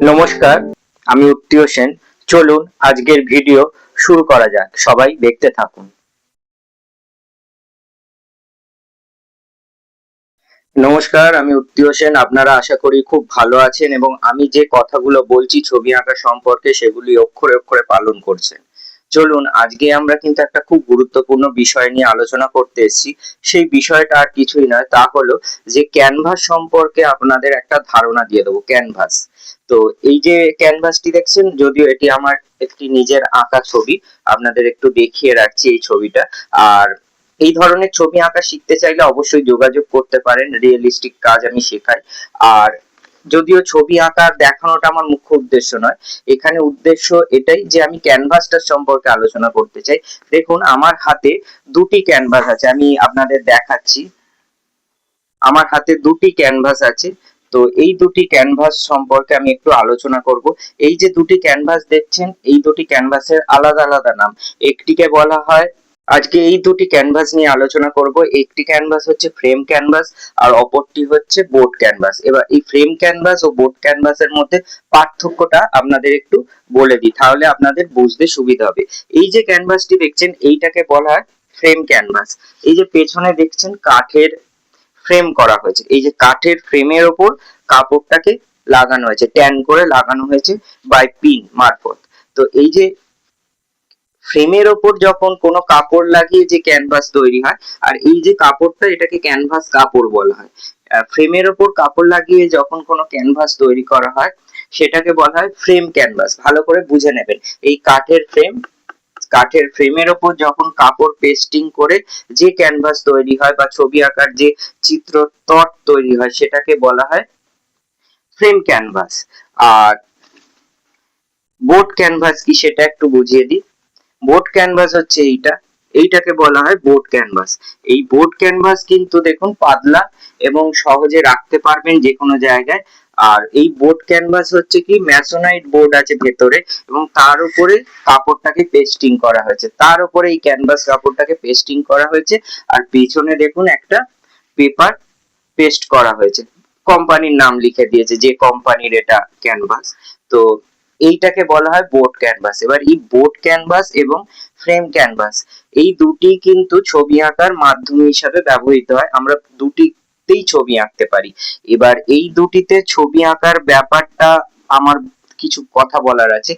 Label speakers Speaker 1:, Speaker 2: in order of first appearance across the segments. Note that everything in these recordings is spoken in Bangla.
Speaker 1: নমস্কার, আমি উত্তীয় সেন। চলুন আজকের ভিডিও শুরু করা যাক। সবাই দেখতে থাকুন। নমস্কার, আমি উত্তীয় সেন। আপনারা আশা করি খুব ভালো আছেন এবং আমি যে কথাগুলো বলছি ছবি আঁকা সম্পর্কে সেগুলি অক্ষরে অক্ষরে পালন করছেন। চলুন আজকে আমরা কিন্তু একটা খুব গুরুত্বপূর্ণ বিষয় নিয়ে আলোচনা করতে এসেছি। সেই বিষয়টা আর কিছুই নয়, তা হলো যে ক্যানভাস সম্পর্কে আপনাদের একটা ধারণা দিয়ে দেবো। ক্যানভাস, তো এই যে ক্যানভাসটি দেখছেন, যদিও এটি আমার একটি নিজের আঁকা ছবি, আপনাদের একটু দেখিয়ে রাখছি এই ছবিটা। আর এই ধরনের ছবি আঁকা শিখতে চাইলে অবশ্যই যোগাযোগ করতে পারেন, রিয়েলিস্টিক কাজ আমি শেখাই। আর যদিও ছবি আঁকা দেখানোটা আমার মুখ্য উদ্দেশ্য নয়, এখানে উদ্দেশ্য এটাই যে আমি ক্যানভাসটার সম্পর্কে আলোচনা করতে চাই। দেখুন আমার হাতে দুটি ক্যানভাস আছে, আমি আপনাদের দেখাচ্ছি। আমার হাতে দুটি ক্যানভাস আছে, তো এই দুটি ক্যানভাস সম্পর্কে আমি একটু আলোচনা করব। এই যে দুটি ক্যানভাস দেখছেন, এই দুটি ক্যানভাসের আলাদা আলাদা নাম। একটিকে বলা হয়, আজকে এই দুটি ক্যানভাস নিয়ে আলোচনা করব। একটি ক্যানভাস হচ্ছে ফ্রেম ক্যানভাস আর অপরটি হচ্ছে বোর্ড ক্যানভাস। এবার এই ফ্রেম ক্যানভাস ও বোর্ড ক্যানভাসের মধ্যে পার্থক্যটা আপনাদের একটু বলে দিই, তাহলে আপনাদের বুঝতে সুবিধা হবে। এই যে ক্যানভাসটি দেখছেন, এইটাকে বলা হয় ফ্রেম ক্যানভাস। এই যে পেছনে দেখছেন কাঠের ফ্রেম করা হয়েছে, এই যে কাঠের ফ্রেমের ওপর কাপড়টাকে লাগানো হয়েছে, ট্যান করে লাগানো হয়েছে বাই পিন মারফত। তো এই যে ফ্রেমের ওপর যখন কোনো কাপড় লাগিয়ে যে ক্যানভাস তৈরি হয়, আর এই যে কাপড়টা, এটাকে ক্যানভাস কাপড় বলা হয়। ফ্রেমের ওপর কাপড় লাগিয়ে যখন কোনো ক্যানভাস তৈরি করা হয় সেটাকে বলা হয় ফ্রেম ক্যানভাস। ভালো করে বুঝে নেবেন, এই কাঠের ফ্রেমের ওপর যখন কাপড় পেস্টিং করে যে ক্যানভাস তৈরি হয় বা ছবি আঁকার যে চিত্র তট তৈরি হয় সেটাকে বলা হয় ফ্রেম ক্যানভাস। আর বোর্ড ক্যানভাস কি সেটা একটু বুঝিয়ে দিই। বোর্ড ক্যানভাস হচ্ছে এইটাকে বলা হয় বোর্ড ক্যানভাস। এই বোর্ড ক্যানভাস কিন্তু দেখুন পাতলা এবং সহজে রাখতে পারবেন যে কোনো জায়গায়। আর এই বোর্ড ক্যানভাস হচ্ছে কি ম্যাসোনাইট বোর্ড আছে ভেতরে, এবং তার উপরে কাপড়টাকে পেস্টিং করা হয়েছে, তার উপরে এই ক্যানভাস কাপড়টাকে পেস্টিং করা হয়েছে। আর পেছনে দেখুন একটা পেপার পেস্ট করা হয়েছে, কোম্পানির নাম লিখে দিয়েছে যে কোম্পানির এটা ক্যানভাস। তো এইটাকে বলা হয় বোর্ড ক্যানভাস। এবার এই বোর্ড ক্যানভাস এবং ফ্রেম ক্যানভাস এই দুটি কিন্তু ছবি আঁকার মাধ্যম হিসাবে ব্যবহৃত হয়, আমরা দুটিতেই ছবি আঁকতে পারি। এবার এই দুটিতে ছবি আঁকার ব্যাপারটা আমার কিছু কথা বলার আছে।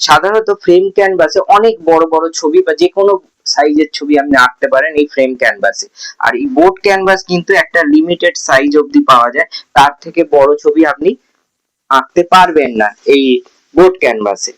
Speaker 1: সাধারণত ফ্রেম ক্যানভাসে অনেক বড় বড় ছবি বা যে কোনো সাইজের ছবি আপনি আঁকতে পারেন এই ফ্রেম ক্যানভাসে। আর এই বোর্ড ক্যানভাস কিন্তু একটা লিমিটেড সাইজ অবধি পাওয়া যায়, তার থেকে বড় ছবি আপনি আঁকতে পারবেন না এই বোর্ড ক্যানভাসে।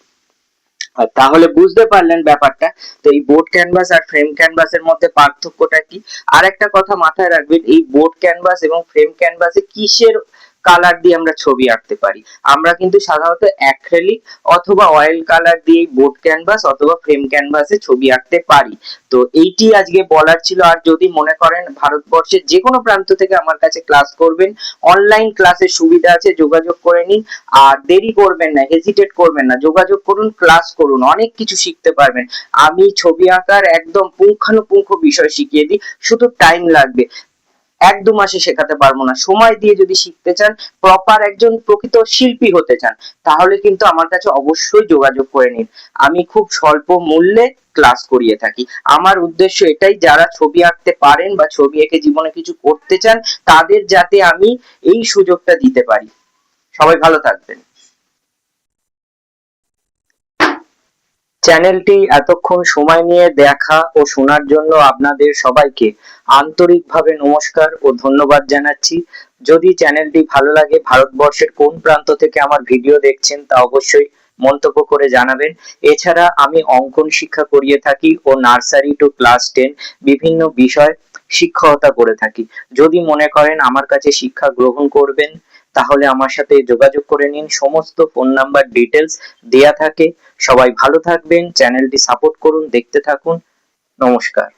Speaker 1: তাহলে বুঝতে পারলেন ব্যাপারটা। তো এই বোর্ড ক্যানভাস আর ফ্রেম ক্যানভাসের মধ্যে পার্থক্যটা কি। আর একটা কথা মাথায় রাখবেন, এই বোর্ড ক্যানভাস এবং ফ্রেম ক্যানভাসে কিসের কালার দিয়ে আমরা ছবি আঁকতে পারি। আমরা কিন্তু সাধারণত অ্যাক্রিলিক অথবা অয়েল কালার দিয়ে বোর্ড ক্যানভাস অথবা ফ্রেম ক্যানভাসে ছবি আঁকতে পারি। তো এইটি আজকে বলার ছিল। আর যদি মনে করেন ভারতবর্ষের যে কোনো প্রান্ত থেকে আমার কাছে ক্লাস করবেন, অনলাইন ক্লাসের সুবিধা আছে, যোগাযোগ করে নিন। আর দেরি করবেন না, হেজিটেট করবেন না, যোগাযোগ করুন, ক্লাস করুন, অনেক কিছু শিখতে পারবেন। আমি ছবি আঁকার একদম পুঙ্খানুপুঙ্খ বিষয় শিখিয়ে দিই, শুধু টাইম লাগবে। 1-2 মাসে শেখাতে পারবো না। সময় দিয়ে যদি শিখতে চান, প্রপার একজন প্রকৃত শিল্পী হতে চান, তাহলে কিন্তু আমার কাছে অবশ্যই যোগাযোগ করে নিন। আমি খুব স্বল্প মূল্যে ক্লাস করিয়ে থাকি। আমার উদ্দেশ্য এটাই, যারা ছবি আঁকতে পারেন বা ছবি এঁকে জীবনে কিছু করতে চান, তাদের যাতে আমি এই সুযোগটা দিতে পারি। সবাই ভালো থাকবেন। চ্যানেলটি এতক্ষণ সময় নিয়ে দেখা ও শোনার জন্য আপনাদের সবাইকে আন্তরিকভাবে নমস্কার ও ধন্যবাদ জানাচ্ছি। যদি চ্যানেলটি ভালো লাগে, ভারতবর্ষের কোন প্রান্ত থেকে আমার ভিডিও দেখছেন তা অবশ্যই মন্তব্য করে জানাবেন। এছাড়া আমি অঙ্কন শিক্ষা করিয়ে থাকি ও নার্সারি টু ক্লাস 10 বিভিন্ন বিষয় শিক্ষকতা করে থাকি। যদি মনে করেন আমার কাছে শিক্ষা গ্রহণ করবেন, তাহলে আমার সাথে যোগাযোগ করে নিন। সমস্ত ফোন নাম্বার ডিটেলস দেয়া থাকে। সবাই ভালো থাকবেন, চ্যানেলটি সাপোর্ট করুন, দেখতে থাকুন। নমস্কার।